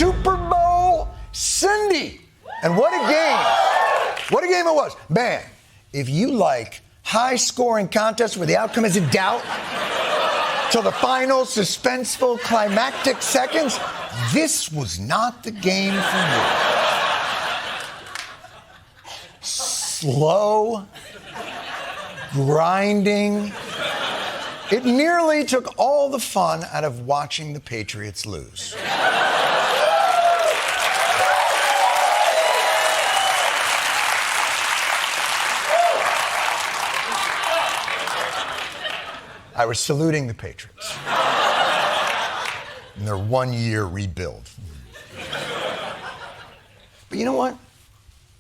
Super Bowl Cindy. And what a game. What a game it was. Man, if you like high-scoring contests where the outcome is in doubt till the final suspenseful climactic seconds, this was not the game for you. Slow, grinding. It nearly took all the fun out of watching the Patriots lose. I was saluting the Patriots in their one-year rebuild. But you know what?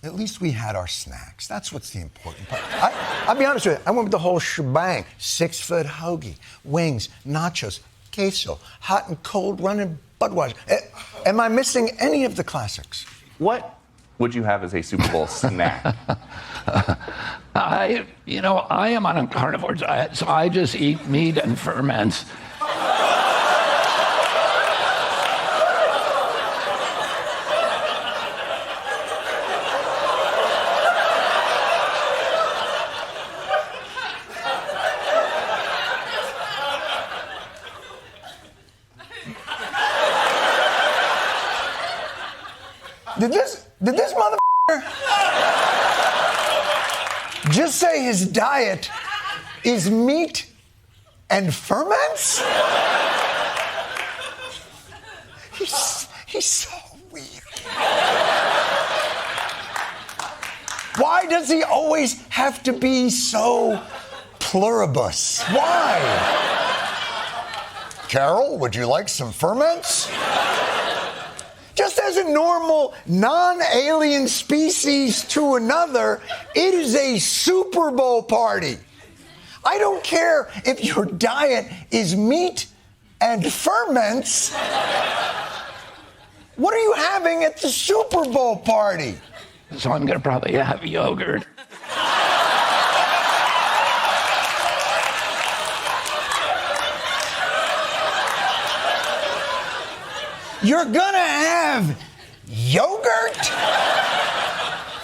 At least we had our snacks. That's what's the important part. I'll be honest with you. I went with the whole shebang. 6-foot hoagie, wings, nachos, queso, hot and cold running Budweiser. Am I missing any of the classics? What would you have as a Super Bowl snack? I am on a carnivore diet, so I just eat meat and ferments. Did this motherfucker just say his diet is meat and ferments? He's so weird. Why does he always have to be so pluribus? Why? Carol, would you like some ferments? Just as a normal, non-alien species to another, it is a Super Bowl party. I don't care if your diet is meat and ferments. What are you having at the Super Bowl party? So I'm going to probably have yogurt. You're gonna have yogurt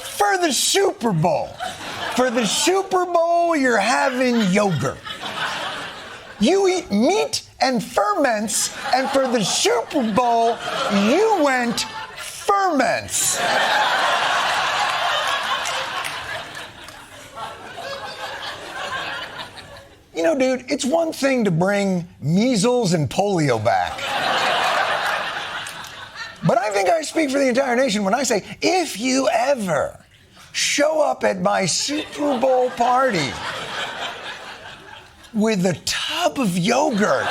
for the Super Bowl. For the Super Bowl, you're having yogurt. You eat meat and ferments, and for the Super Bowl, you went ferments. You know, dude, it's one thing to bring measles and polio back. But I think I speak for the entire nation when I say, if you ever show up at my Super Bowl party with a tub of yogurt,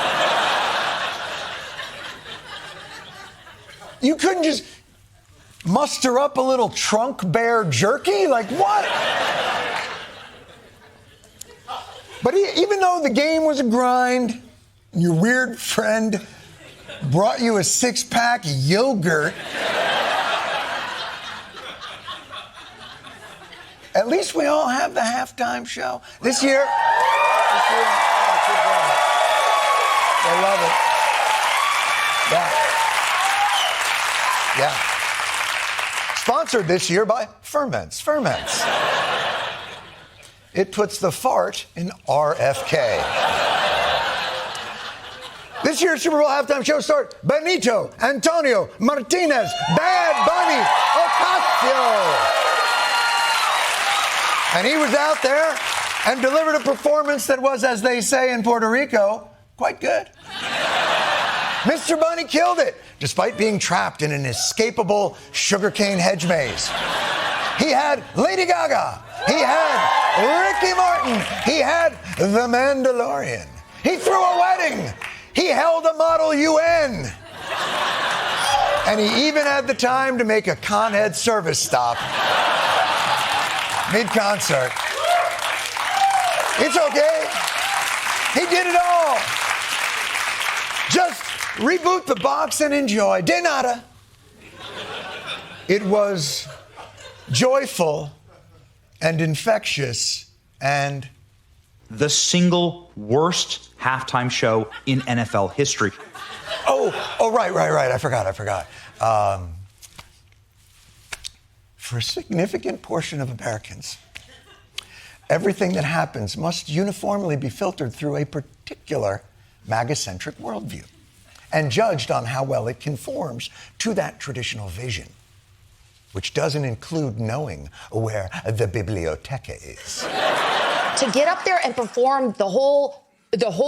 you couldn't just muster up a little trunk bear jerky? Like, what? But even though the game was a grind, your weird friend brought you a 6-pack of yogurt, at least we all have the halftime show. This year, I love it. Yeah. Sponsored this year by Ferments. It puts the fart in RFK. This year's Super Bowl halftime show starred Benito Antonio Martinez, Bad Bunny Ocasio. And he was out there and delivered a performance that was, as they say in Puerto Rico, quite good. Mr. Bunny killed it, despite being trapped in an escapable sugarcane hedge maze. He had Lady Gaga. He had Ricky Martin. He had The Mandalorian. He threw a wedding. He held a Model UN. And he even had the time to make a Con Ed service stop mid-concert. It's okay. He did it all. Just reboot the box and enjoy. De nada. It was joyful and infectious and the single worst halftime show in NFL history. Right. I forgot. For a significant portion of Americans, everything that happens must uniformly be filtered through a particular MAGA-centric worldview and judged on how well it conforms to that traditional vision, which doesn't include knowing where the biblioteca is. To get up there and perform the whole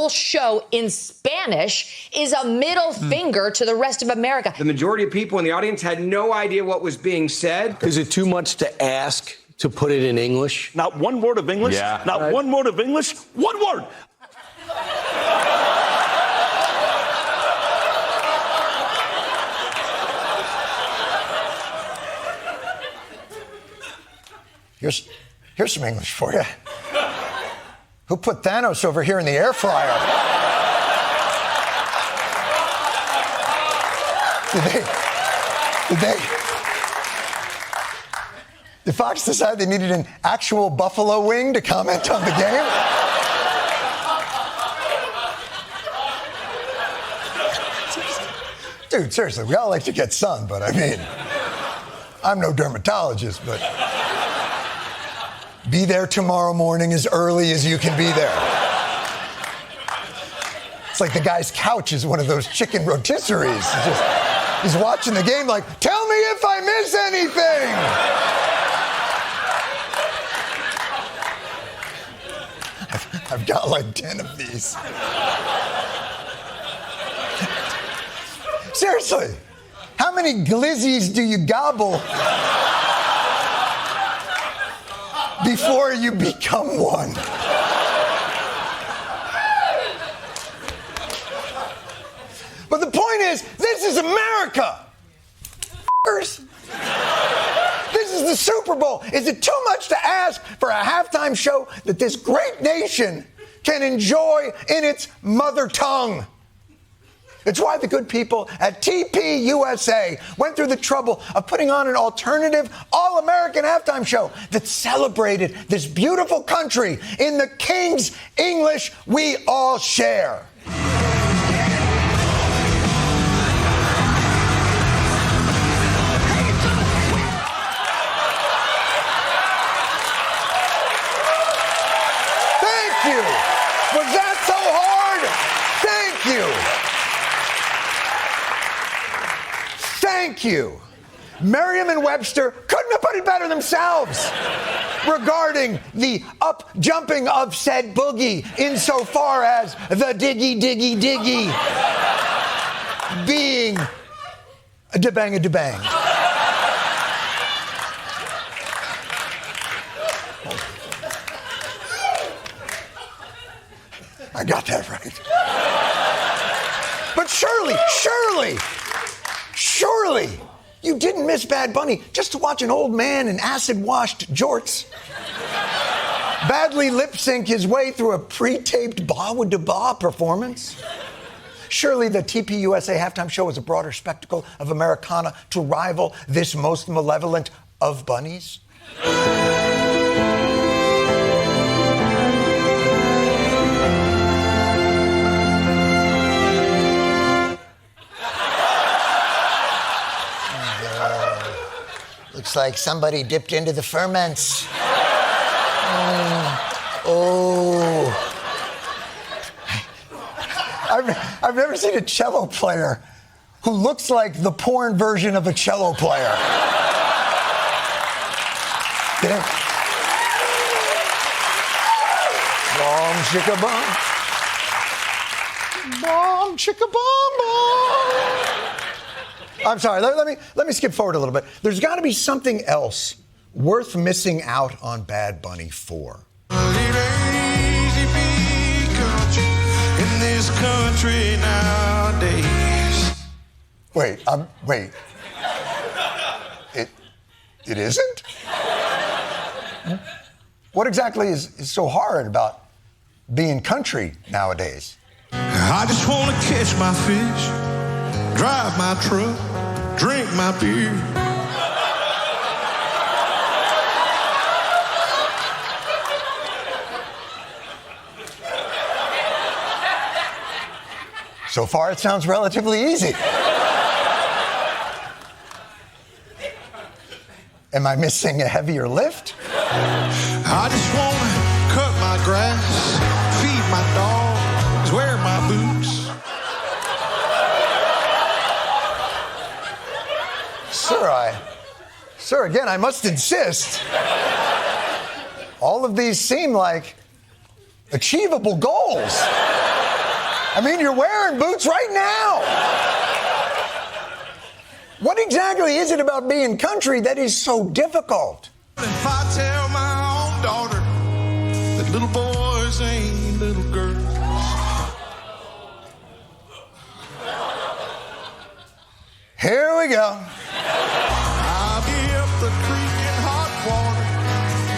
show in Spanish is a middle finger to the rest of America. The majority of people in the audience had no idea what was being said. Is it too much to ask to put it in English? Not one word of English? Yeah. Not one word of English? One word! Here's some English for you. Who put Thanos over here in the air fryer? Did Fox decide they needed an actual buffalo wing to comment on the game? Dude, seriously, we all like to get sun, but I mean, I'm no dermatologist, but be there tomorrow morning as early as you can be there. It's like the guy's couch is one of those chicken rotisseries. He's watching the game like, tell me if I miss anything. I've got like 10 of these. Seriously, how many glizzies do you gobble before you become one? But the point is, this is America. F***ers. This is the Super Bowl. Is it too much to ask for a halftime show that this great nation can enjoy in its mother tongue? It's why the good people at TP USA went through the trouble of putting on an alternative, all-American halftime show that celebrated this beautiful country in the King's English we all share. Thank you. Was that so hard? Thank you. Thank you. Merriam and Webster couldn't have put it better themselves regarding the up-jumping of said boogie insofar as the diggy being a debang. I got that right. But surely, you didn't miss Bad Bunny just to watch an old man in acid-washed jorts badly lip-sync his way through a pre-taped Ba-Wa-Da-Ba performance. Surely the TP USA halftime show is a broader spectacle of Americana to rival this most malevolent of bunnies. Looks like somebody dipped into the ferments. I've never seen a cello player who looks like the porn version of a cello player. Bom chicka bom. Bom chicka bom bom. I'm sorry, let me skip forward a little bit. There's got to be something else worth missing out on Bad Bunny for. In this country nowadays. Wait. It isn't? What exactly is so hard about being country nowadays? I just want to catch my fish, drive my truck, drink my beer. So far, it sounds relatively easy. Am I missing a heavier lift? I just wanna cut my grass, feed my dogs, wear my boots. Sir, again, I must insist. All of these seem like achievable goals. I mean, you're wearing boots right now. What exactly is it about being country that is so difficult? If I tell my own daughter that little boys ain't little girls. Here we go. I'll be up the creek in hot water.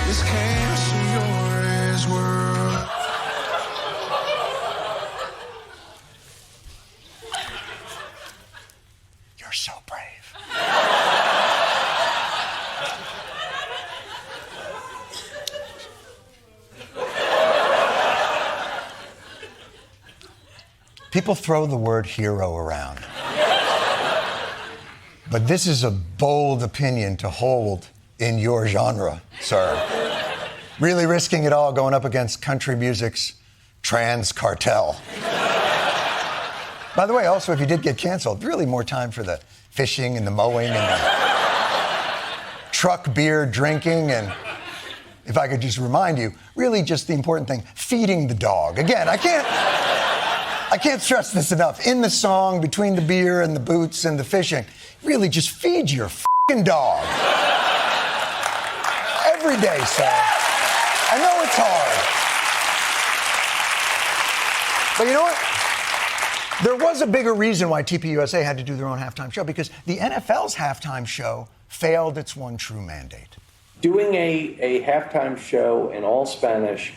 This can't see your ass world. You're so brave. People throw the word hero around. But this is a bold opinion to hold in your genre, sir. Really risking it all going up against country music's trans cartel. By the way, also, if you did get canceled, really more time for the fishing and the mowing and the truck beer drinking, and if I could just remind you, really just the important thing, feeding the dog. Again, I can't stress this enough. In the song, between the beer and the boots and the fishing, really just feed your f***ing dog. Every day, sir. I know it's hard. But you know what? There was a bigger reason why TPUSA had to do their own halftime show, because the NFL's halftime show failed its one true mandate. Doing a halftime show in all Spanish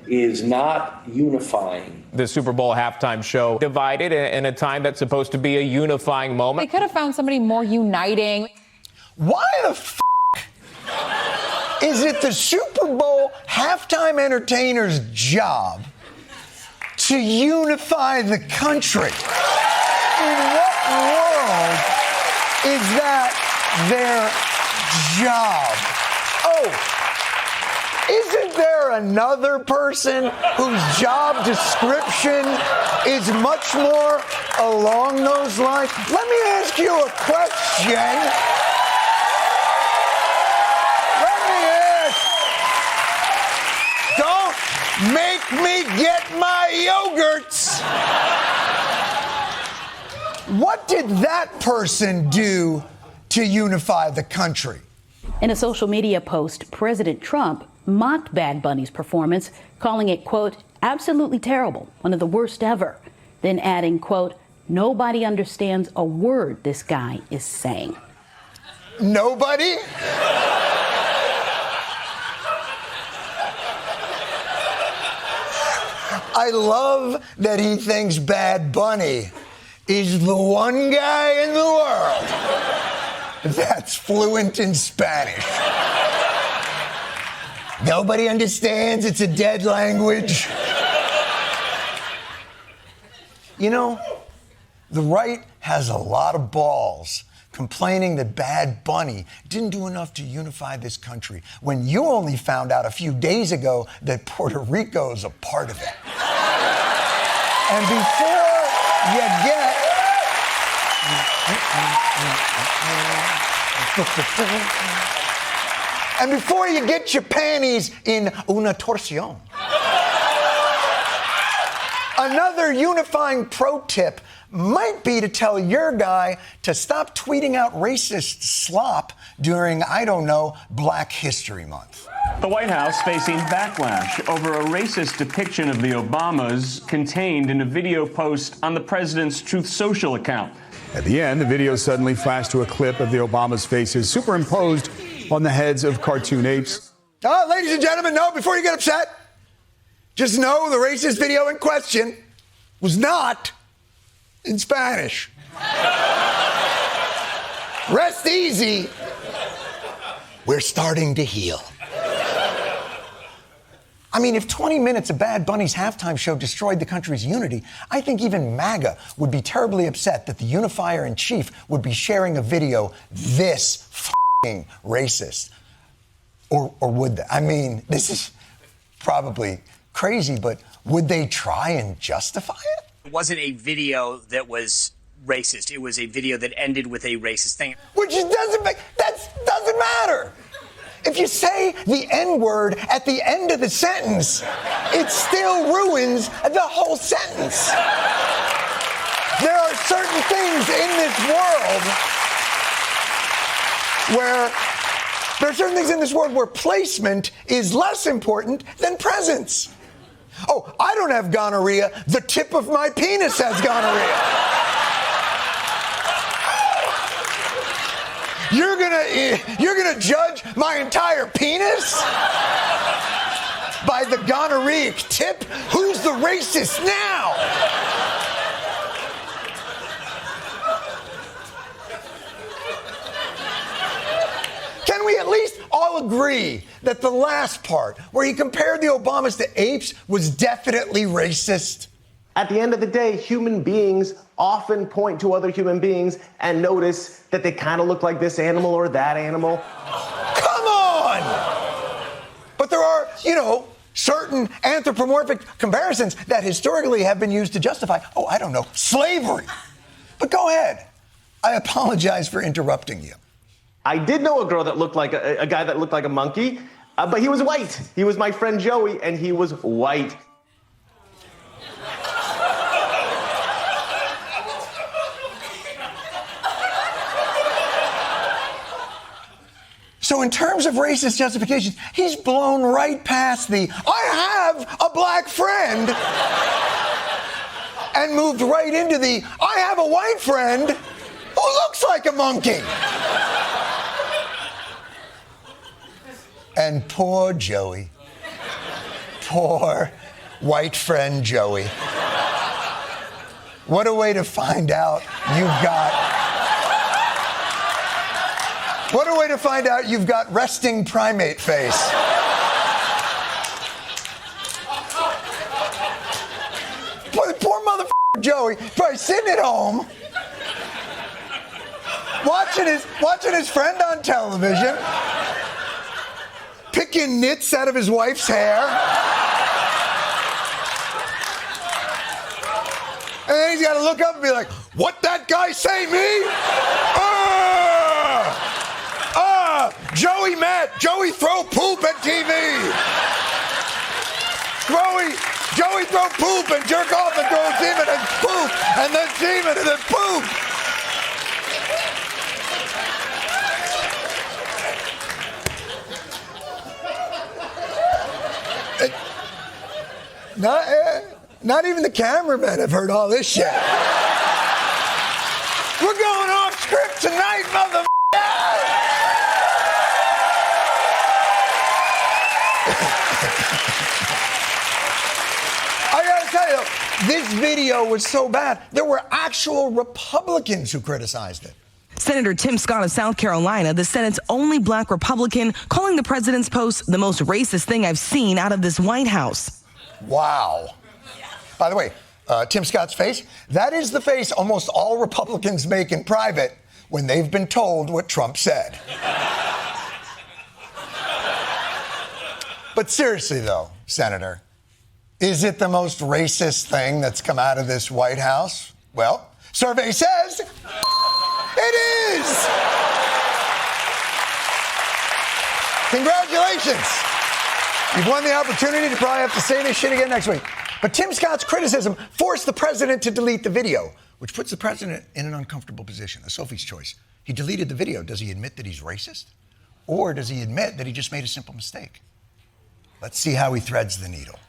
is not unifying. The Super Bowl halftime show divided in a time that's supposed to be a unifying moment. They could have found somebody more uniting. Why the f*** is it the Super Bowl halftime entertainer's job to unify the country? In what world is that their job? Oh, isn't there another person whose job description is much more along those lines? Let me ask you a question. Let me ask. Don't make me get my yogurts. What did that person do to unify the country? In a social media post, President Trump mocked Bad Bunny's performance, calling it, quote, absolutely terrible, one of the worst ever. Then adding, quote, nobody understands a word this guy is saying. Nobody? I love that he thinks Bad Bunny is the one guy in the world that's fluent in Spanish. Nobody understands, it's a dead language. You know, the right has a lot of balls complaining that Bad Bunny didn't do enough to unify this country when you only found out a few days ago that Puerto Rico is a part of it. And before you get... And before you get your panties in una torsión. Another unifying pro tip might be to tell your guy to stop tweeting out racist slop during, I don't know, Black History Month. The White House facing backlash over a racist depiction of the Obamas contained in a video post on the president's Truth Social account. At the end, the video suddenly flashed to a clip of the Obamas' faces superimposed on the heads of cartoon apes. Oh, ladies and gentlemen, no, before you get upset, just know the racist video in question was not in Spanish. Rest easy. We're starting to heal. I mean, if 20 minutes of Bad Bunny's halftime show destroyed the country's unity, I think even MAGA would be terribly upset that the unifier in chief would be sharing a video this f***ing racist. Or would they? I mean, this is probably crazy, but would they try and justify it? It wasn't a video that was racist. It was a video that ended with a racist thing. Which doesn't matter. If you say the N-word at the end of the sentence, it still ruins the whole sentence. There are certain things in this world where placement is less important than presence. Oh, I don't have gonorrhea. The tip of my penis has gonorrhea. You're gonna judge my entire penis by the gonorrheic tip? Who's the racist now? Can we at least all agree that the last part, where he compared the Obamas to apes, was definitely racist? At the end of the day, human beings often point to other human beings and notice that they kind of look like this animal or that animal. Come on! But there are, certain anthropomorphic comparisons that historically have been used to justify, slavery. But go ahead. I apologize for interrupting you. I did know a girl that looked like a guy that looked like a monkey, but he was white. He was my friend Joey, and he was white. So in terms of racist justifications, he's blown right past the I have a black friend and moved right into the I have a white friend who looks like a monkey. And poor Joey. Poor white friend Joey. What a way to find out you've got resting primate face. Poor motherfucker Joey, probably sitting at home, watching his friend on television, picking nits out of his wife's hair. And then he's got to look up and be like, what that guy say me? Joey mad. Joey throw poop at TV. Joey throw poop and jerk off and throw semen and poop and then semen and then poop. Not even the cameramen have heard all this shit. We're going off script tonight, motherfucker. I gotta tell you, this video was so bad, there were actual Republicans who criticized it. Senator Tim Scott of South Carolina, the Senate's only black Republican, calling the president's post the most racist thing I've seen out of this White House. Wow. By the way, Tim Scott's face, that is the face almost all Republicans make in private when they've been told what Trump said. But seriously, though, Senator, is it the most racist thing that's come out of this White House? Well, survey says it is. Congratulations. You've won the opportunity to probably have to say this shit again next week. But Tim Scott's criticism forced the president to delete the video, which puts the president in an uncomfortable position, a Sophie's choice. He deleted the video. Does he admit that he's racist? Or does he admit that he just made a simple mistake? Let's see how he threads the needle.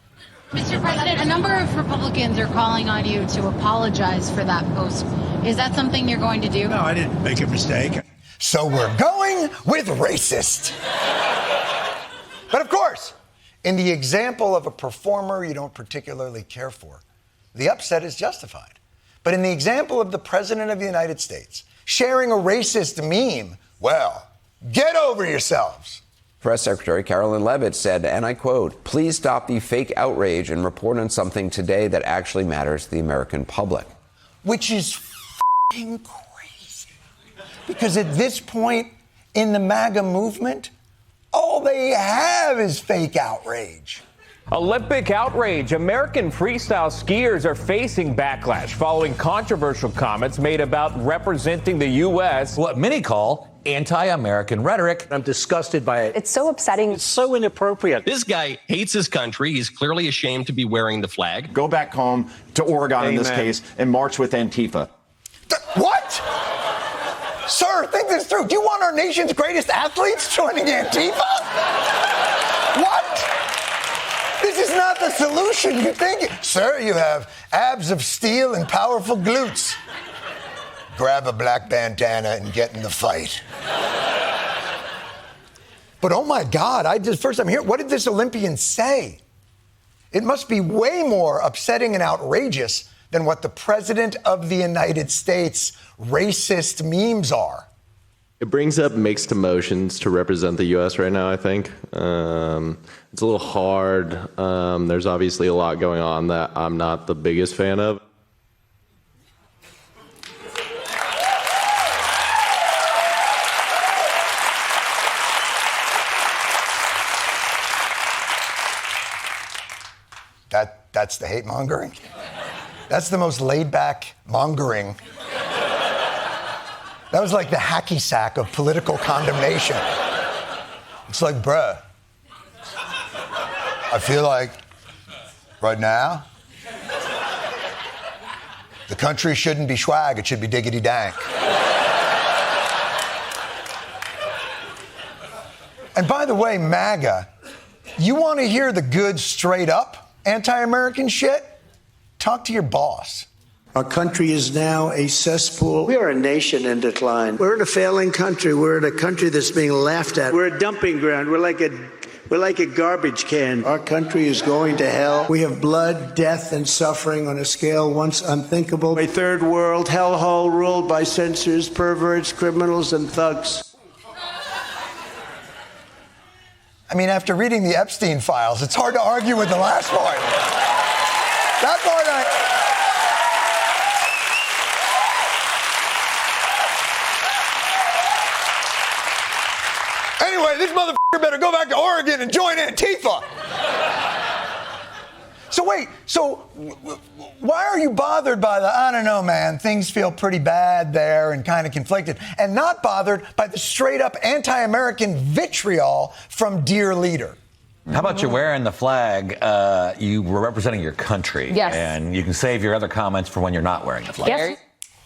Mr. President, a number of Republicans are calling on you to apologize for that post. Is that something you're going to do? No, I didn't make a mistake. So we're going with racist. But of course, in the example of a performer you don't particularly care for, the upset is justified. But in the example of the President of the United States sharing a racist meme, well, get over yourselves. Press Secretary Carolyn Leavitt said, and I quote, "Please stop the fake outrage and report on something today that actually matters to the American public." Which is f***ing crazy. Because at this point in the MAGA movement, all they have is fake outrage. Olympic outrage. American freestyle skiers are facing backlash following controversial comments made about representing the U.S. What many call anti-American rhetoric. I'm disgusted by it. It's so upsetting. It's so inappropriate. This guy hates his country. He's clearly ashamed to be wearing the flag. Go back home to Oregon in this case and march with Antifa. What? Sir, think this through. Do you want our nation's greatest athletes joining Antifa? What? This is not the solution. You think, sir, you have abs of steel and powerful glutes. Grab a black bandana and get in the fight. But oh my God, first I'm here. What did this Olympian say? It must be way more upsetting and outrageous than what the President of the United States racist memes are. It brings up mixed emotions to represent the U.S. right now, I think. It's a little hard. There's obviously a lot going on that I'm not the biggest fan of. That's the hate mongering. That's the most laid back mongering. That was like the hacky sack of political condemnation. It's like, bruh, I feel like right now, the country shouldn't be swag, it should be diggity dank. And by the way, MAGA, you want to hear the good, straight up anti-American shit? Talk to your boss. Our country is now a cesspool. We are a nation in decline. We're in a failing country. We're in a country that's being laughed at. We're a dumping ground. We're like a garbage can. Our country is going to hell. We have blood, death, and suffering on a scale once unthinkable. A third world hellhole ruled by censors, perverts, criminals, and thugs. I mean, after reading the Epstein files, it's hard to argue with the last part. That part Anyway, this motherfucker better go back to Oregon and join Antifa. So wait, why are you bothered by I don't know, man, things feel pretty bad there and kind of conflicted, and not bothered by the straight up anti-American vitriol from Dear Leader? How about you wearing the flag? You were representing your country. Yes. And you can save your other comments for when you're not wearing the flag. Yes.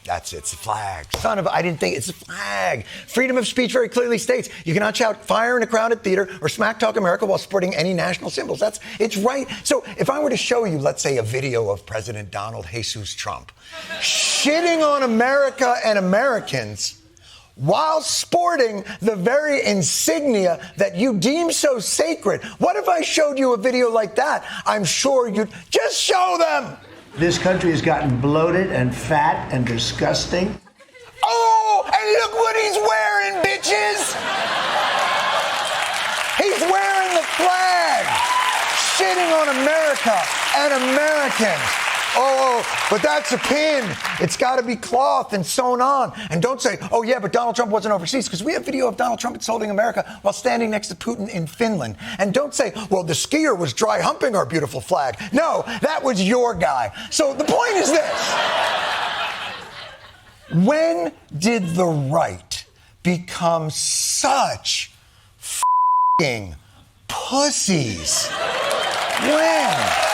That's it, it's a flag. Son of, I didn't think, it's a flag. Freedom of speech very clearly states you cannot shout fire in a crowded theater or smack talk America while sporting any national symbols. It's right. So if I were to show you, let's say, a video of President Donald Jesus Trump shitting on America and Americans while sporting the very insignia that you deem so sacred, what if I showed you a video like that? I'm sure you'd just show them. This country has gotten bloated and fat and disgusting. Oh, and look what he's wearing, bitches! He's wearing the flag, shitting on America and Americans. Oh, but that's a pin. It's got to be cloth and sewn on. And don't say, oh, yeah, but Donald Trump wasn't overseas, because we have video of Donald Trump insulting America while standing next to Putin in Finland. And don't say, well, the skier was dry humping our beautiful flag. No, that was your guy. So the point is this. When did the right become such f***ing pussies? When?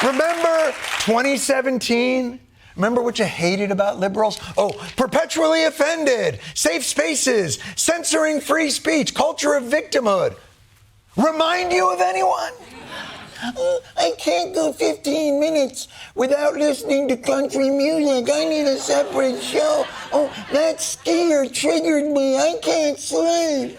Remember 2017? Remember what you hated about liberals? Oh, perpetually offended, safe spaces, censoring free speech, culture of victimhood. Remind you of anyone? I can't go 15 minutes without listening to country music. I need a separate show. Oh, that skier triggered me. I can't sleep.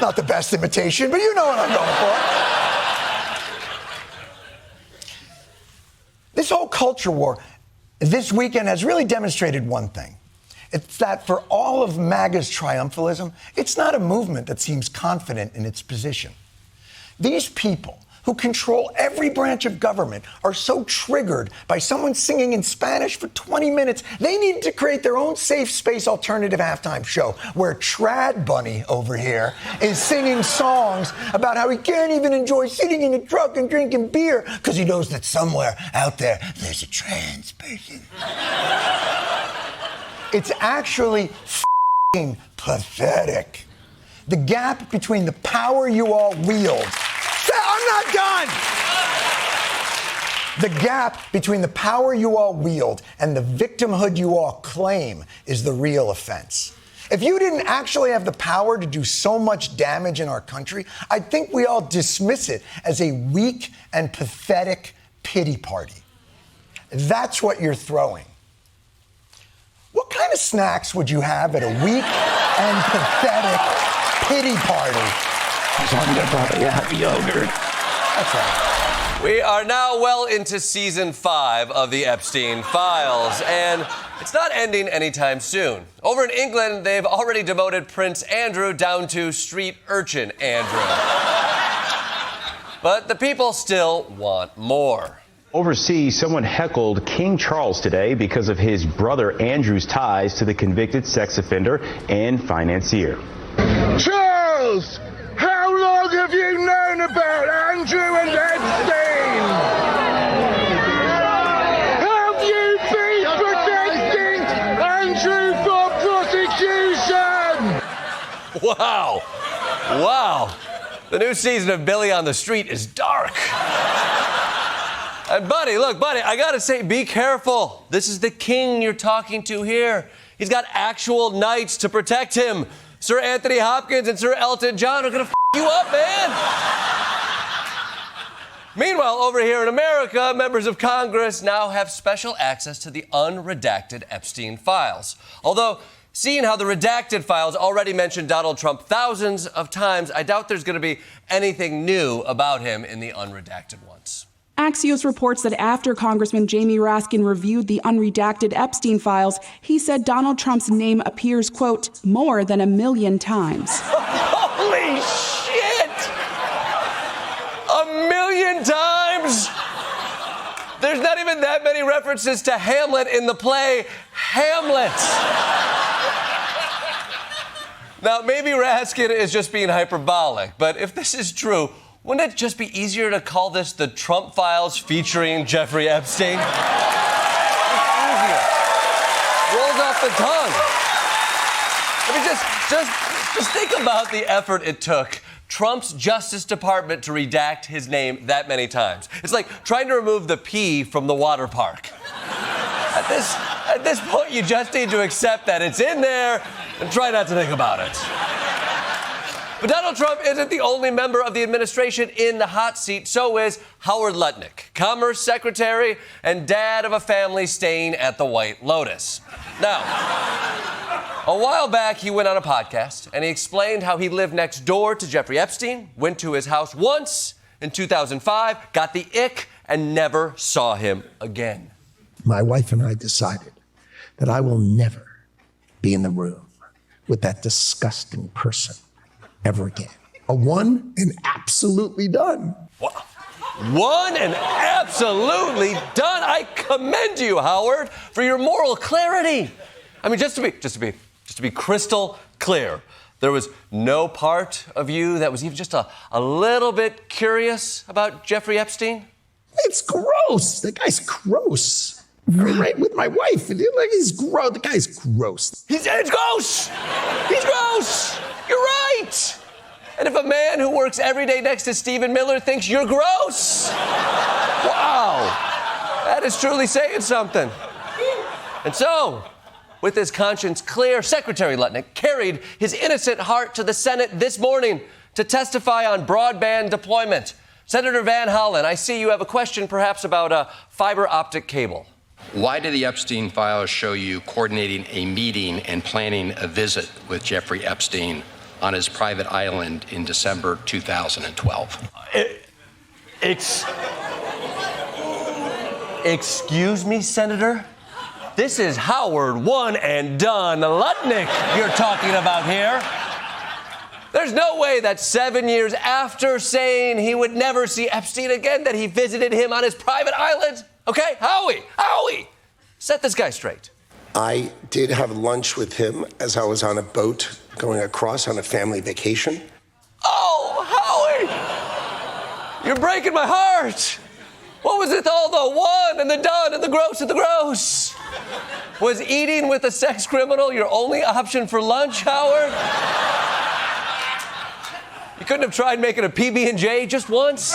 Not the best imitation, but you know what I'm going for. This whole culture war this weekend has really demonstrated one thing. It's that for all of MAGA's triumphalism, it's not a movement that seems confident in its position. These people who control every branch of government are so triggered by someone singing in Spanish for 20 minutes, they need to create their own safe space alternative halftime show where Trad Bunny over here is singing songs about how he can't even enjoy sitting in a truck and drinking beer because he knows that somewhere out there there's a trans person. It's actually f***ing pathetic. The gap between the power you all wield. I'm not done! The gap between the power you all wield and the victimhood you all claim is the real offense. If you didn't actually have the power to do so much damage in our country, I think we all dismiss it as a weak and pathetic pity party. That's what you're throwing. What kind of snacks would you have at a weak and pathetic pity party? I'm gonna probably have yogurt. That's right. We are now well into season 5 of the Epstein files, and it's not ending anytime soon. Over in England, they've already demoted Prince Andrew down to street urchin Andrew. But the people still want more. Overseas, someone heckled King Charles today because of his brother Andrew's ties to the convicted sex offender and financier. Charles! How long have you known about Andrew and Epstein? Have you been protecting Andrew from prosecution? Wow. Wow. The new season of Billy on the Street is dark. And buddy, I gotta say, be careful. This is the king you're talking to here. He's got actual knights to protect him. Sir Anthony Hopkins and Sir Elton John are gonna f*** you up, man. Meanwhile, over here in America, members of Congress now have special access to the unredacted Epstein files. Although, seeing how the redacted files already mentioned Donald Trump thousands of times, I doubt there's gonna be anything new about him in the unredacted ones. Axios reports that after Congressman Jamie Raskin reviewed the unredacted Epstein files, he said Donald Trump's name appears, quote, more than 1 million times. Holy shit! 1 million times? There's not even that many references to Hamlet in the play Hamlet. Now, maybe Raskin is just being hyperbolic, but if this is true, wouldn't it just be easier to call this the Trump Files featuring Jeffrey Epstein? It's easier. Rolls off the tongue. I mean, just think about the effort it took Trump's Justice Department to redact his name that many times. It's like trying to remove the P from the water park. At this point, you just need to accept that it's in there and try not to think about it. But Donald Trump isn't the only member of the administration in the hot seat. So is Howard Lutnick, Commerce Secretary and dad of a family staying at the White Lotus. Now, a while back, he went on a podcast and he explained how he lived next door to Jeffrey Epstein, went to his house once in 2005, got the ick, and never saw him again. My wife and I decided that I will never be in the room with that disgusting person ever again. A one and absolutely done. One and absolutely done. I commend you, Howard, for your moral clarity. I mean, just to be crystal clear, there was no part of you that was even just a little bit curious about Jeffrey Epstein? It's gross. The guy's gross. Right with my wife. He's gross. The guy's gross. It's gross. He's gross. You're right. And if a man who works every day next to Stephen Miller thinks you're gross, wow, that is truly saying something. And so, with his conscience clear, Secretary Lutnick carried his innocent heart to the Senate this morning to testify on broadband deployment. Senator Van Hollen, I see you have a question perhaps about a fiber optic cable. Why did the Epstein files show you coordinating a meeting and planning a visit with Jeffrey Epstein on his private island in December 2012? Excuse me, Senator? This is Howard one and done Lutnick you're talking about here. There's no way that 7 years after saying he would never see Epstein again, that he visited him on his private island. Okay, Howie, set this guy straight. I did have lunch with him as I was on a boat going across on a family vacation. Oh, Howie! You're breaking my heart. What was it all the one and the done and the gross and the gross? Was eating with a sex criminal your only option for lunch, Howard? You couldn't have tried making a PB&J just once?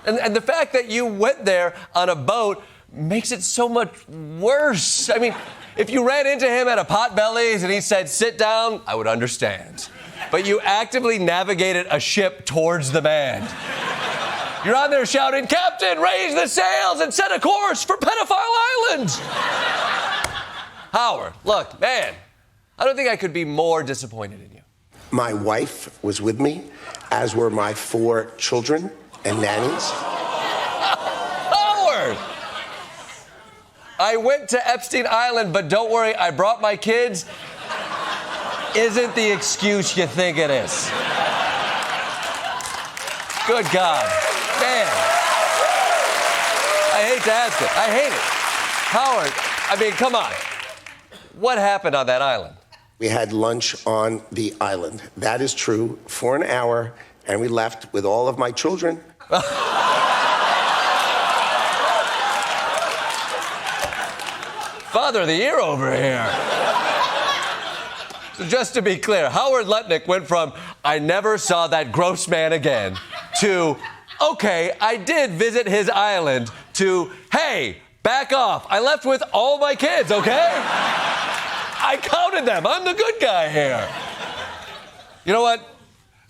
And the fact that you went there on a boat makes it so much worse. I mean, if you ran into him at a Potbelly's and he said, sit down, I would understand. But you actively navigated a ship towards the man. You're on there shouting, Captain, raise the sails and set a course for Pedophile Island. Howard, look, man, I don't think I could be more disappointed in you. My wife was with me, as were my 4 children and nannies. Howard! I went to Epstein Island, but don't worry, I brought my kids. Isn't the excuse you think it is. Good God. Man. I hate to ask it. I hate it. Howard, I mean, come on. What happened on that island? We had lunch on the island. That is true, for an hour, and we left with all of my children. Father of the year over here. So just to be clear, Howard Lutnick went from, I never saw that gross man again, to, okay, I did visit his island, to, hey, back off. I left with all my kids, okay? I counted them. I'm the good guy here. You know what?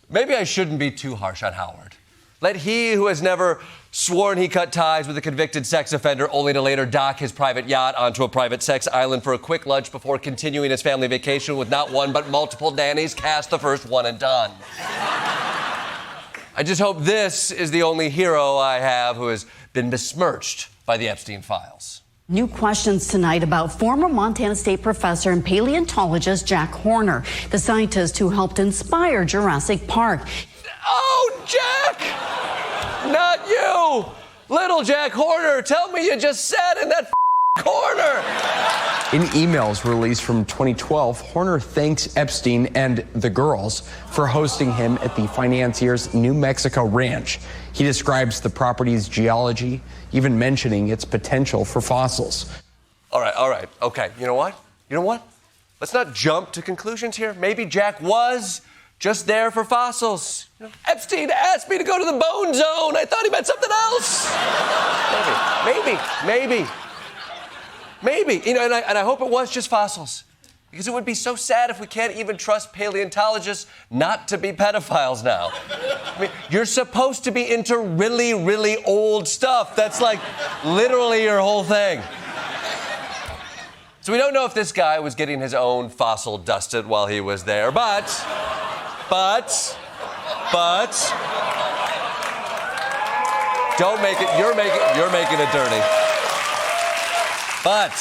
Maybe I shouldn't be too harsh on Howard. Let he who has never sworn he cut ties with a convicted sex offender only to later dock his private yacht onto a private sex island for a quick lunch before continuing his family vacation with not one but multiple nannies cast the first one and done. I just hope this is the only hero I have who has been besmirched by the Epstein files. New questions tonight about former Montana State professor and paleontologist Jack Horner, the scientist who helped inspire Jurassic Park. Oh, Jack! Not you! Little Jack Horner, tell me you just sat in that corner! In emails released from 2012, Horner thanks Epstein and the girls for hosting him at the financier's New Mexico ranch. He describes the property's geology, even mentioning its potential for fossils. All right, okay. You know what? Let's not jump to conclusions here. Maybe Jack was just there for fossils. You know, Epstein asked me to go to the bone zone. I thought he meant something else. Maybe. You know, and I hope it was just fossils. Because it would be so sad if we can't even trust paleontologists not to be pedophiles now. I mean, you're supposed to be into really, really old stuff. That's like literally your whole thing. So we don't know if this guy was getting his own fossil dusted while he was there, but don't make it, you're making it dirty. But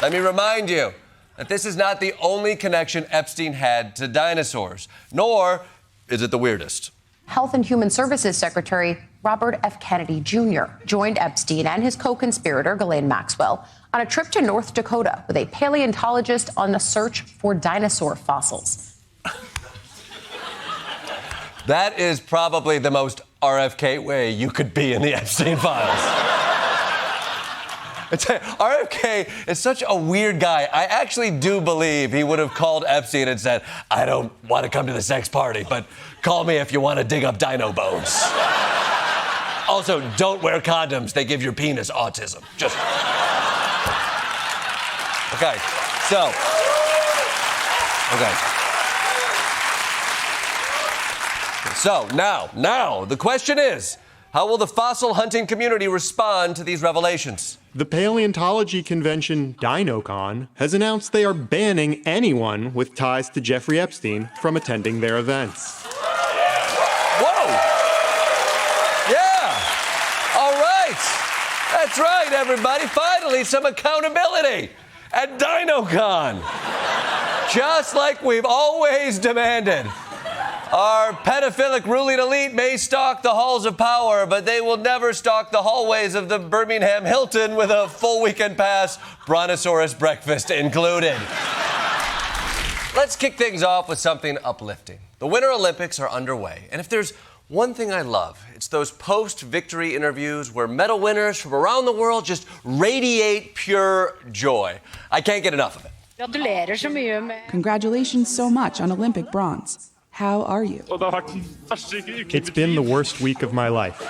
let me remind you that this is not the only connection Epstein had to dinosaurs, nor is it the weirdest. Health and Human Services Secretary Robert F. Kennedy Jr. joined Epstein and his co-conspirator, Ghislaine Maxwell, on a trip to North Dakota with a paleontologist on the search for dinosaur fossils. That is probably the most RFK way you could be in the Epstein files. RFK is such a weird guy. I actually do believe he would have called Epstein and said, I don't want to come to the sex party, but call me if you want to dig up dino bones. Also, don't wear condoms. They give your penis autism. Just... Okay, so... So, now, the question is, how will the fossil hunting community respond to these revelations? The paleontology convention DinoCon has announced they are banning anyone with ties to Jeffrey Epstein from attending their events. Whoa! Yeah! All right! That's right, everybody. Finally, some accountability at DinoCon. Just like we've always demanded. Our pedophilic ruling elite may stalk the halls of power, but they will never stalk the hallways of the Birmingham Hilton with a full weekend pass, brontosaurus breakfast included. Let's kick things off with something uplifting. The Winter Olympics are underway, and if there's one thing I love, it's those post-victory interviews where medal winners from around the world just radiate pure joy. I can't get enough of it. Congratulations so much on Olympic bronze. How are you? It's been the worst week of my life.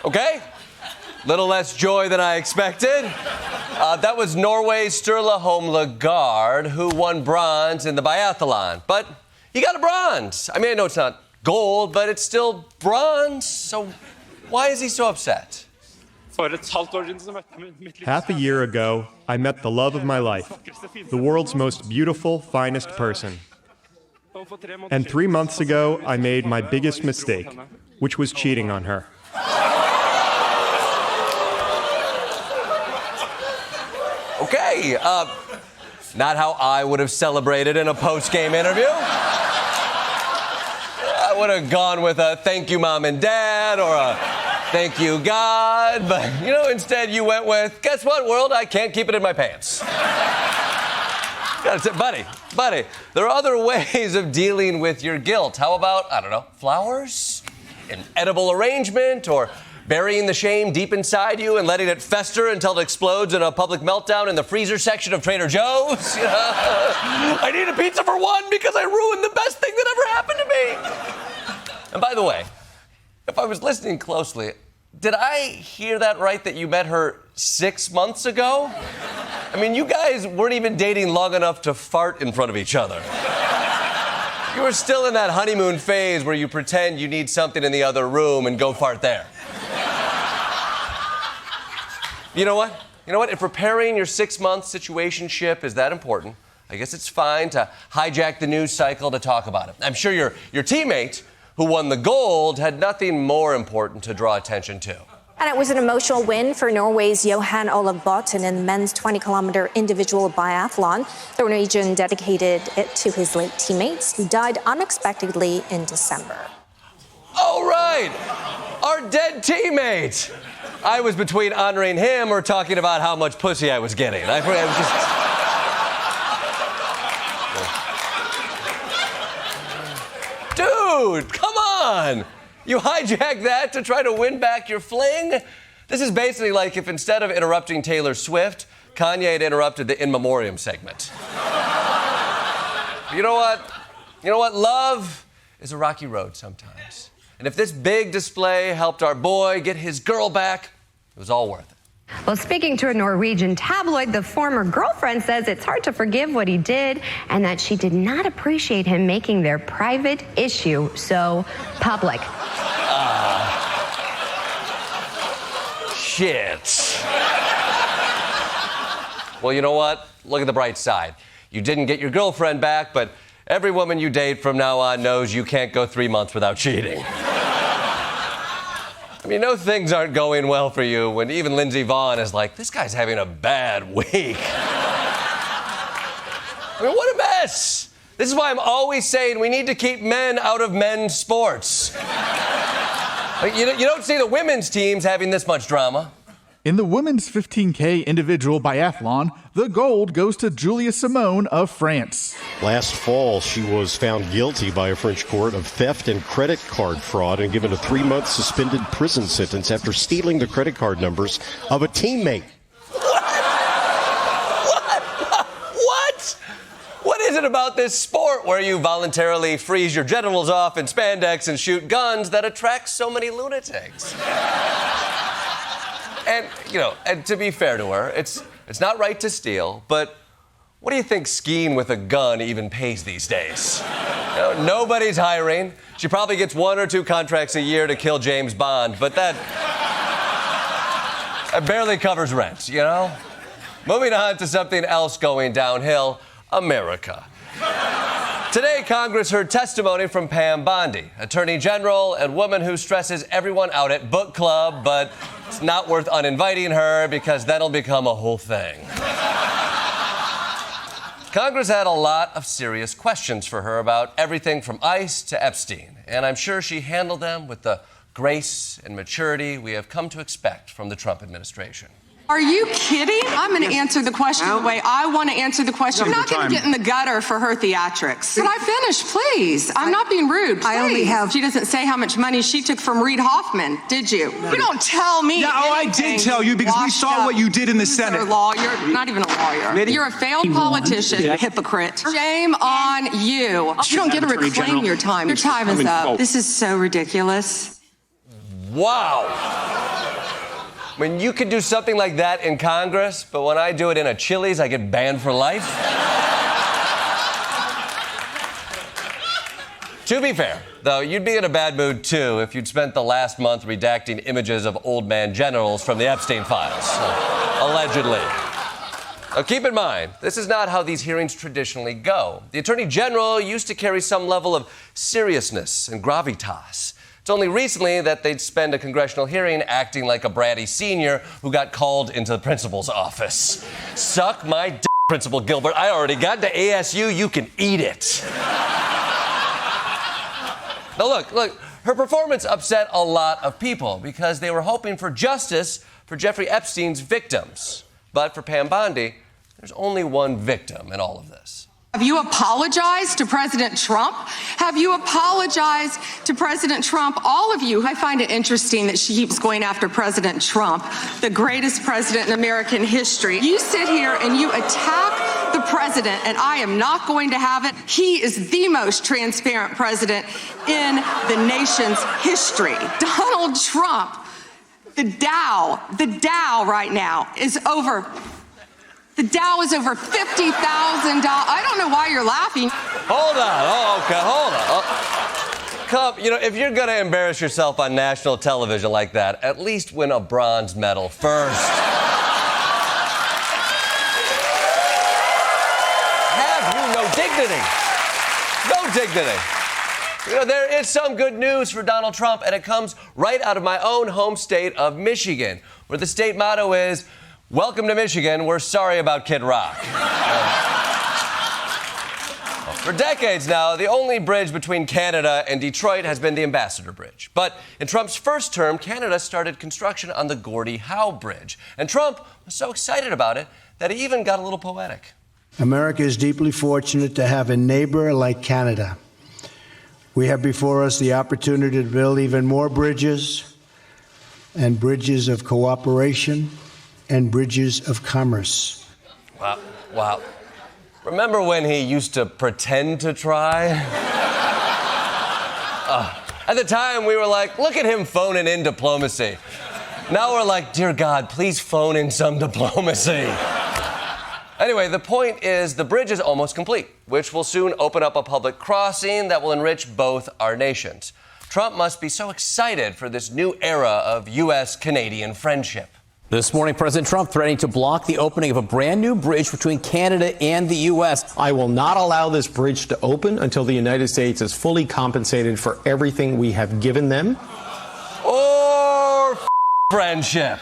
Okay, little less joy than I expected. That was Norway's Sturla Holmlegard, who won bronze in the biathlon. But he got a bronze. I mean, I know it's not gold, but it's still bronze. So why is he so upset? Half a year ago, I met the love of my life, the world's most beautiful, finest person. And 3 months ago, I made my biggest mistake, which was cheating on her. Okay, not how I would have celebrated in a post-game interview. I would have gone with a thank you, Mom and Dad, or a thank you, God. But, instead you went with, guess what, world? I can't keep it in my pants. Gotta say, buddy, there are other ways of dealing with your guilt. How about, I don't know, flowers? An edible arrangement? Or burying the shame deep inside you and letting it fester until it explodes in a public meltdown in the freezer section of Trader Joe's? I need a pizza for one because I ruined the best thing that ever happened to me. And by the way, if I was listening closely, did I hear that right, that you met her 6 months ago? I mean, you guys weren't even dating long enough to fart in front of each other. You were still in that honeymoon phase where you pretend you need something in the other room and go fart there. You know what? If preparing your 6-month situationship is that important, I guess it's fine to hijack the news cycle to talk about it. I'm sure your teammate, who won the gold, had nothing more important to draw attention to. And it was an emotional win for Norway's Johan Olav Botten in the men's 20-kilometer individual biathlon. The Norwegian dedicated it to his late teammates, who died unexpectedly in December. Oh, right! Our dead teammate! I was between honoring him or talking about how much pussy I was getting. I was just... Dude, come on! You hijacked that to try to win back your fling? This is basically like if instead of interrupting Taylor Swift, Kanye had interrupted the In Memoriam segment. You know what? Love is a rocky road sometimes. And if this big display helped our boy get his girl back, it was all worth it. Well, speaking to a Norwegian tabloid, the former girlfriend says it's hard to forgive what he did and that she did not appreciate him making their private issue so public. Shit. Well, you know what? Look at the bright side. You didn't get your girlfriend back, but every woman you date from now on knows you can't go 3 months without cheating. I mean, things aren't going well for you when even Lindsey Vonn is like, this guy's having a bad week. I mean, what a mess. This is why I'm always saying we need to keep men out of men's sports. You don't see the women's teams having this much drama. In the women's 15K individual biathlon, the gold goes to Julia Simone of France. Last fall, she was found guilty by a French court of theft and credit card fraud and given a 3-month suspended prison sentence after stealing the credit card numbers of a teammate. What? What is it about this sport where you voluntarily freeze your genitals off in spandex and shoot guns that attracts so many lunatics? And, and to be fair to her, it's not right to steal, but what do you think skiing with a gun even pays these days? Nobody's hiring. She probably gets 1 or 2 contracts a year to kill James Bond, but that barely covers rent, Moving on to something else going downhill, America. Today, Congress heard testimony from Pam Bondi, Attorney General and woman who stresses everyone out at book club, but it's not worth uninviting her because that'll become a whole thing. Congress had a lot of serious questions for her about everything from ICE to Epstein, and I'm sure she handled them with the grace and maturity we have come to expect from the Trump administration. Are you kidding? I'm going to answer the question the way I want to answer the question. I'm not going to get in the gutter for her theatrics. Can I finish, please? I'm not being rude. Please. I only have... She doesn't say how much money she took from Reid Hoffman, did you? You don't tell me. Yeah, I did tell you because we saw what you did in the Senate. You're a lawyer, not even a lawyer. You're a failed politician, hypocrite. Shame on you. You don't get to reclaim your time. Your time is up. This is so ridiculous. Wow. When you could do something like that in Congress, but when I do it in a Chili's, I get banned for life? To be fair, though, you'd be in a bad mood, too, if you'd spent the last month redacting images of old man generals from the Epstein files. Allegedly. Now, keep in mind, this is not how these hearings traditionally go. The Attorney General used to carry some level of seriousness and gravitas. It's only recently that they'd spend a congressional hearing acting like a bratty senior who got called into the principal's office. Suck my d***, Principal Gilbert. I already got to ASU. You can eat it. Now, look, her performance upset a lot of people because they were hoping for justice for Jeffrey Epstein's victims. But for Pam Bondi, there's only one victim in all of this. Have you apologized to President Trump? Have you apologized to President Trump? All of you. I find it interesting that she keeps going after President Trump, the greatest president in American history. You sit here and you attack the president, and I am not going to have it. He is the most transparent president in the nation's history. Donald Trump, the Dow right now is over. The Dow is over $50,000. I don't know why you're laughing. Hold on. Oh, okay, hold on. Come, if you're going to embarrass yourself on national television like that, at least win a bronze medal first. Have you no dignity? No dignity. There is some good news for Donald Trump, and it comes right out of my own home state of Michigan, where the state motto is, "Welcome to Michigan, we're sorry about Kid Rock." For decades now, the only bridge between Canada and Detroit has been the Ambassador Bridge. But in Trump's first term, Canada started construction on the Gordie Howe Bridge. And Trump was so excited about it that he even got a little poetic. America is deeply fortunate to have a neighbor like Canada. We have before us the opportunity to build even more bridges, and bridges of cooperation, and bridges of commerce. Wow. Remember when he used to pretend to try? At the time, we were like, look at him phoning in diplomacy. Now we're like, dear God, please phone in some diplomacy. Anyway, the point is the bridge is almost complete, which will soon open up a public crossing that will enrich both our nations. Trump must be so excited for this new era of U.S.-Canadian friendship. This morning, President Trump threatening to block the opening of a brand new bridge between Canada and the U.S. I will not allow this bridge to open until the United States is fully compensated for everything we have given them. Or friendship.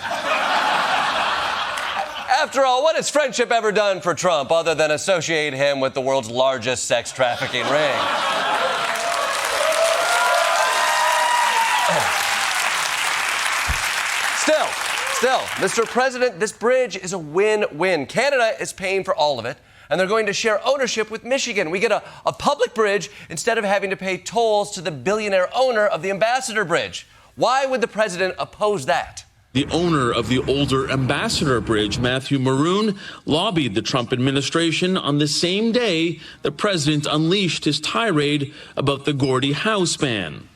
After all, what has friendship ever done for Trump other than associate him with the world's largest sex trafficking ring? Still, Mr. President, this bridge is a win-win. Canada is paying for all of it, and they're going to share ownership with Michigan. We get a public bridge instead of having to pay tolls to the billionaire owner of the Ambassador Bridge. Why would the president oppose that? The owner of the older Ambassador Bridge, Matthew Maroon, lobbied the Trump administration on the same day the president unleashed his tirade about the Gordie Howe ban.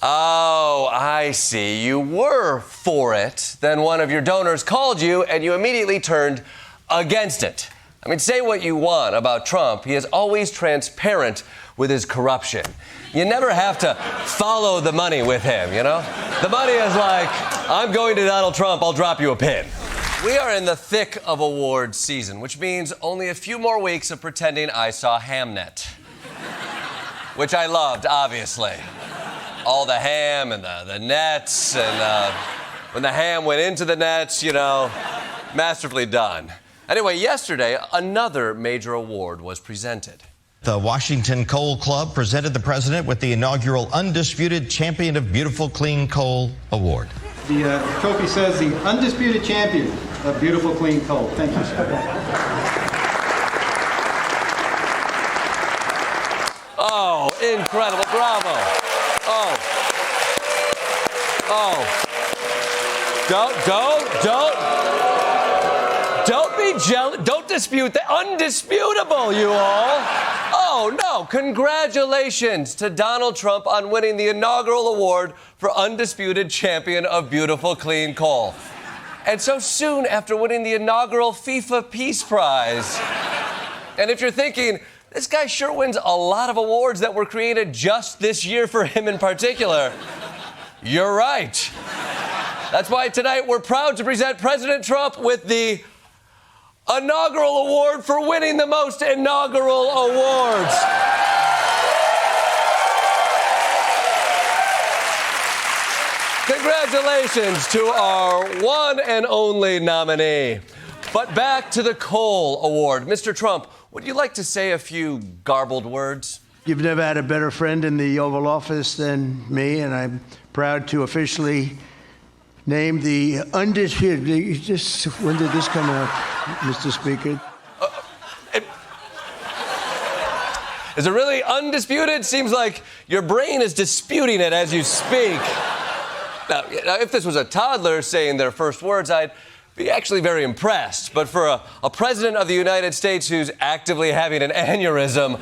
Oh, I see. You were for it. Then one of your donors called you and you immediately turned against it. I mean, say what you want about Trump. He is always transparent with his corruption. You never have to follow the money with him, The money is like, I'm going to Donald Trump, I'll drop you a pin. We are in the thick of awards season, which means only a few more weeks of pretending I saw Hamnet. which I loved, obviously. All the ham and the nets, and when the ham went into the nets, masterfully done. Anyway, yesterday, another major award was presented. The Washington Coal Club presented the president with the inaugural Undisputed Champion of Beautiful Clean Coal Award. The trophy says the Undisputed Champion of Beautiful Clean Coal. Thank you, sir. Oh, incredible. Bravo. Don't be jealous. Don't dispute the undisputable, you all. Oh, no. Congratulations to Donald Trump on winning the inaugural award for Undisputed Champion of Beautiful Clean Coal. And so soon after winning the inaugural FIFA Peace Prize. And if you're thinking, this guy sure wins a lot of awards that were created just this year for him in particular, you're right. That's why tonight we're proud to present President Trump with the inaugural award for winning the most inaugural awards. Congratulations to our one and only nominee. But back to the Coal Award. Mr. Trump, would you like to say a few garbled words? You've never had a better friend in the Oval Office than me, and I'm proud to officially name the undisputed. When did this come out, Mr. Speaker? Is it really undisputed? Seems like your brain is disputing it as you speak. Now, if this was a toddler saying their first words, I'd be actually very impressed. But for a president of the United States who's actively having an aneurysm,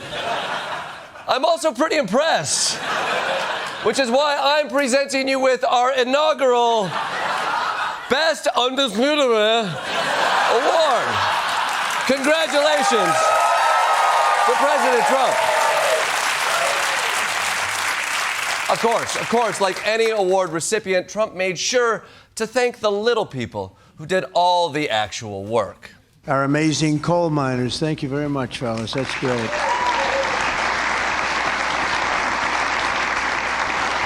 I'm also pretty impressed. Which is why I'm presenting you with our inaugural Best Undisputed Award. Congratulations to President Trump. Of course, like any award recipient, Trump made sure to thank the little people who did all the actual work. Our amazing coal miners. Thank you very much, fellas. That's great.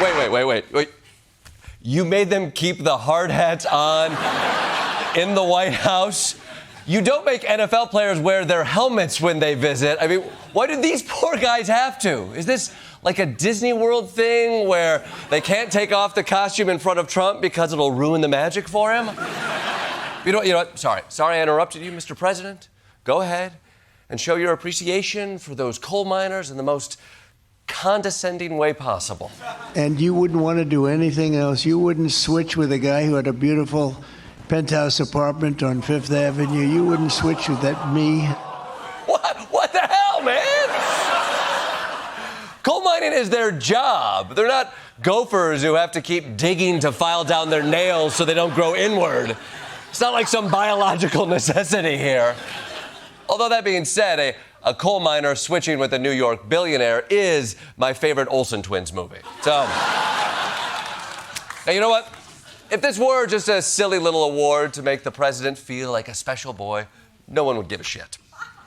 Wait. You made them keep the hard hats on in the White House? You don't make NFL players wear their helmets when they visit. I mean, why do these poor guys have to? Is this like a Disney World thing where they can't take off the costume in front of Trump because it'll ruin the magic for him? You know what? Sorry I interrupted you, Mr. President. Go ahead and show your appreciation for those coal miners in the most condescending way possible. And you wouldn't want to do anything else? You wouldn't switch with a guy who had a beautiful penthouse apartment on Fifth Avenue? You wouldn't switch with me? What the hell, man? Coal mining is their job. They're not gophers who have to keep digging to file down their nails so they don't grow inward. It's not like some biological necessity here. Although that being said, a coal miner switching with a New York billionaire is my favorite Olsen Twins movie. So, now you know what? If this were just a silly little award to make the president feel like a special boy, no one would give a shit.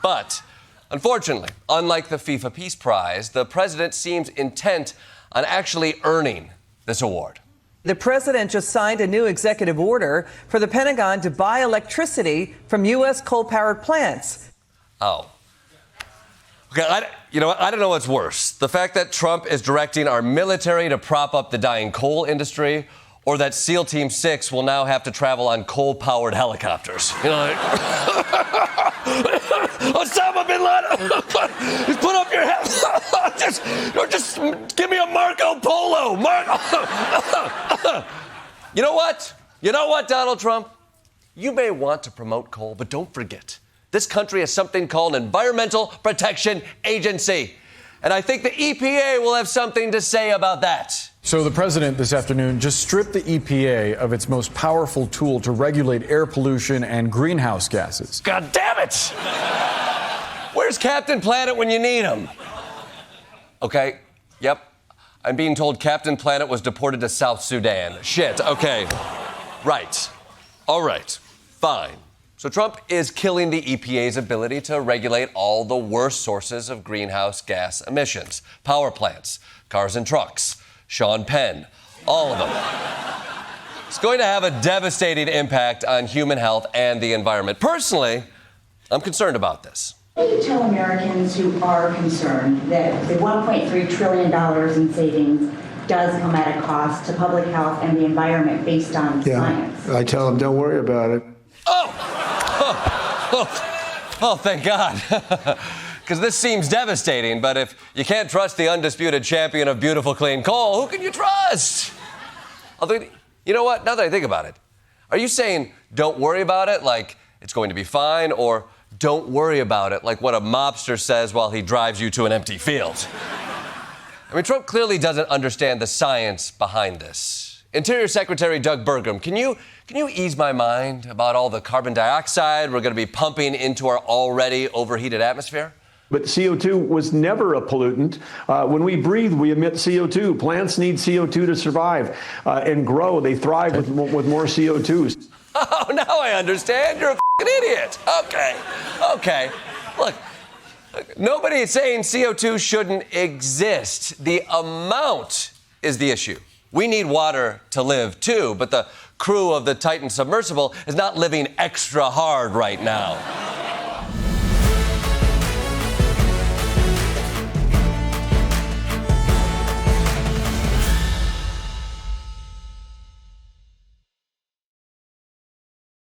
But, unfortunately, unlike the FIFA Peace Prize, the president seems intent on actually earning this award. The president just signed a new executive order for the Pentagon to buy electricity from U.S. coal-powered plants. Oh. Okay, you know what? I don't know what's worse. The fact that Trump is directing our military to prop up the dying coal industry, or that SEAL Team 6 will now have to travel on coal-powered helicopters. You know, like, Osama bin Laden, just put up your head. just give me a Marco Polo. You know what? You know what, Donald Trump? You may want to promote coal, but don't forget, this country has something called Environmental Protection Agency. And I think the EPA will have something to say about that. So the president this afternoon just stripped the EPA of its most powerful tool to regulate air pollution and greenhouse gases. God damn it! Where's Captain Planet when you need him? Okay, yep. I'm being told Captain Planet was deported to South Sudan. Shit, okay. Right. All right. Fine. So Trump is killing the EPA's ability to regulate all the worst sources of greenhouse gas emissions. Power plants, cars and trucks, Sean Penn, all of them. It's going to have a devastating impact on human health and the environment. Personally, I'm concerned about this. How do you tell Americans who are concerned that the $1.3 trillion in savings does come at a cost to public health and the environment based on science? I tell them, don't worry about it. Oh, thank God. Because this seems devastating, but if you can't trust the undisputed champion of beautiful, clean coal, who can you trust? Although, you know what? Now that I think about it, are you saying don't worry about it like it's going to be fine, or don't worry about it like what a mobster says while he drives you to an empty field? I mean, Trump clearly doesn't understand the science behind this. Interior Secretary Doug Burgum, can you ease my mind about all the carbon dioxide we're going to be pumping into our already overheated atmosphere? But CO2 was never a pollutant. When we breathe, we emit CO2. Plants need CO2 to survive and grow. They thrive with more CO2. Oh, now I understand. You're a f***ing idiot. Okay. Look, nobody is saying CO2 shouldn't exist. The amount is the issue. We need water to live, too, but the crew of the Titan submersible is not living extra hard right now.